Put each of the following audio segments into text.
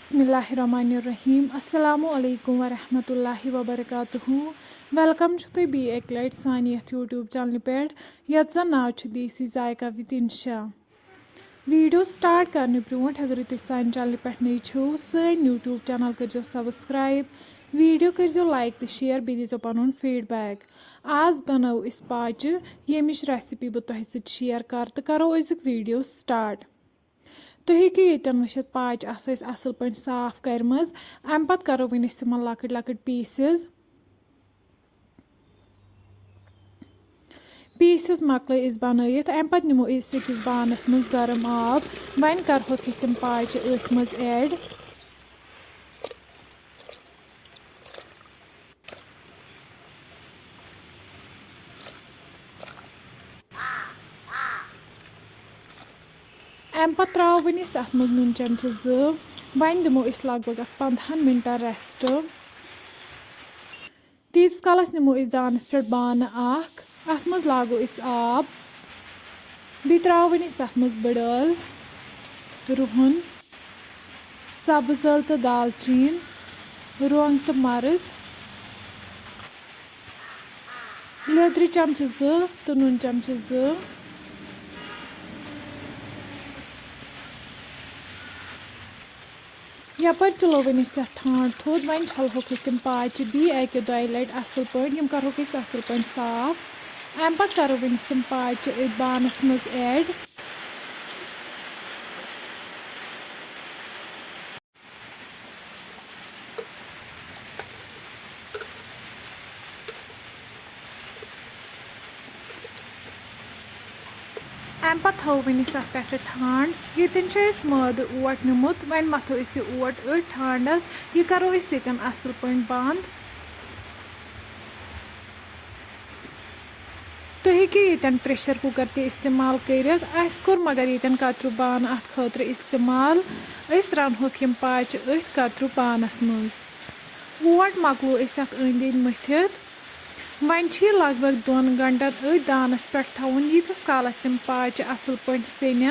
बिस्मिल्लाहिर्रहमानिर्रहीम अस्सलामु अलैकुम वरहमतुल्लाहि वबरकातुहू वेलकम छु तुई बी एक लट सानी यथ यूट्यूब चैनल पे यथ जन नाव छु देसी जायका विद इंशा वीडियो स्टार्ट करने ब्रोट अगर तुम सान चैनल पे नई छो सन यूट्यूब चैनल करो सब्सक्राइब वीडियो करो लाइक तो शेयर बे दीजो पन फीडबैक आज बनो इस पाचि यमिच रेसिपी बह तुह शेयर कर तो करो अजुक वीडियो स्टार्ट तुम हेकि यन वुचित पाच असल पे साफ करम अम पत करो वन लकट लकट पीसेस मकल बनत अम पत निमो अकिस बानस मज गरम आब वन करहोक पाच अथ मज ऐड अम पत त्रो वन अत मज नून चमचे वन दिमो लग भग 15 मिनटन रेस्ट तीस कालस निमो दानस पे बान अत मज लागो आब बे त्रो वन अत मज बड़ल रुहन सब्ज ٲl तो दालचीन रोंग तो मर्च लेदर चमचे तो नून चमचे यपर तुलो वन ठांड थोद वन छलहोक पाच बी अकि दो लट असल पे करहोक असल पे साफ अम पत करो वन पाच बानस मज ऐड अम पत थो वन पे ठांड यन मद ओट निमुत वन मथो ओट ठांडस यह करो यन असल पे बंद तुम हेकि यन प्रेशर कुकर ते इस्तेमाल कर कोर मगर यन कतरु बान अत खतर इस्तेमाल रनहोक यम पाच अथ कतरु बानस मज ओट मकलो अत अंद अंद मथित वन लगभग 2 घंटन अथ दानस पे थवन यीतिस कालस यम पाच असल पे सेन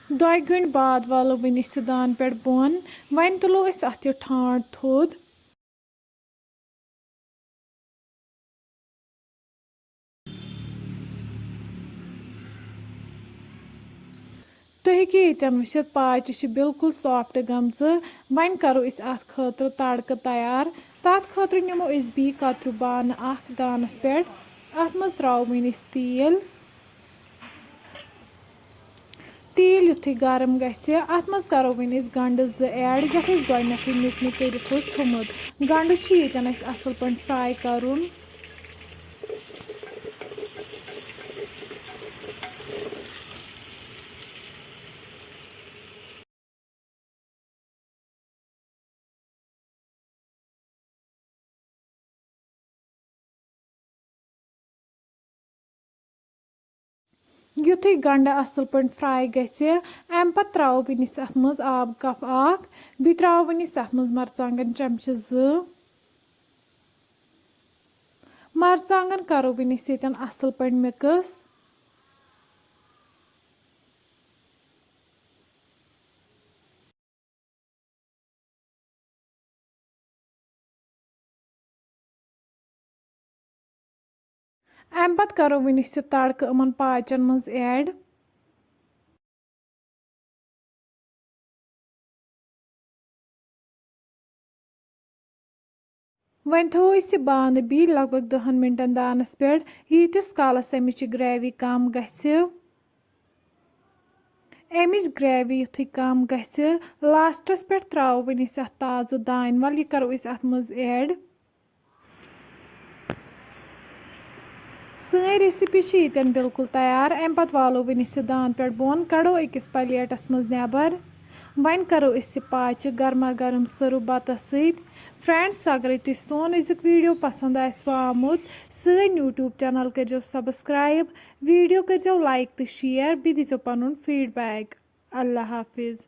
दो घंटे बाद वालो वन दान पे बोन वन तुलो अत ठांड थोद तुम हेकि यन वुचित पाच बिल्कुल सॉफ्ट गमज वन करो अत खतर तड़क तैयार तथ खतर निमो बी कतरु बान दानस पे अत मज त्रो वन तेल युथु गरम गि अत मज करो वन गंड ऐड यथ गोडनेथ नुक नुक कर थोमुत गंड यन असल पे फ्राई करुन युथु गंड असल पे फ्राई गि अम पत त्रो वन अत मज आब कप बे त्रो वन अत मज मरचांगन चमचे मरचांगन करो वन यन असल पे मिक्स अम पत करो वन तड़क यमन पाचन मज ऐड वन थो बान बी लगभग 10 मिनटन दानस पे यीतिस कालस अमिच ग्रेवी कम गि अमिच ग्रेवी युथु कम गि लास्टस पे त्रो वन अत ताज़ दान वल यह करो अत मज ऐड सन रेसिपी यन बिल्कुल तैयार अम पत वालो वन दान पे बोन कड़ो अकिस प्लेटस मज नेबर वۄنۍ کَرو أسۍ یہِ پاچہِ گرما گرم سٔرٕو بَتَس سۭتۍ فرٛٮ۪نٛڈس اگرَے تُہۍ سون أزیُک ویٖڈیو پَسنٛد آسِوٕ آمُت سٲنۍ یوٗٹیوٗب چَنَل کٔرۍزیو سَبسکرایب ویٖڈیو کٔرۍزیو لایک تہٕ شِیَر بیٚیہِ دیٖزیو پَنُن فیٖڈبیک اللہ حافِظ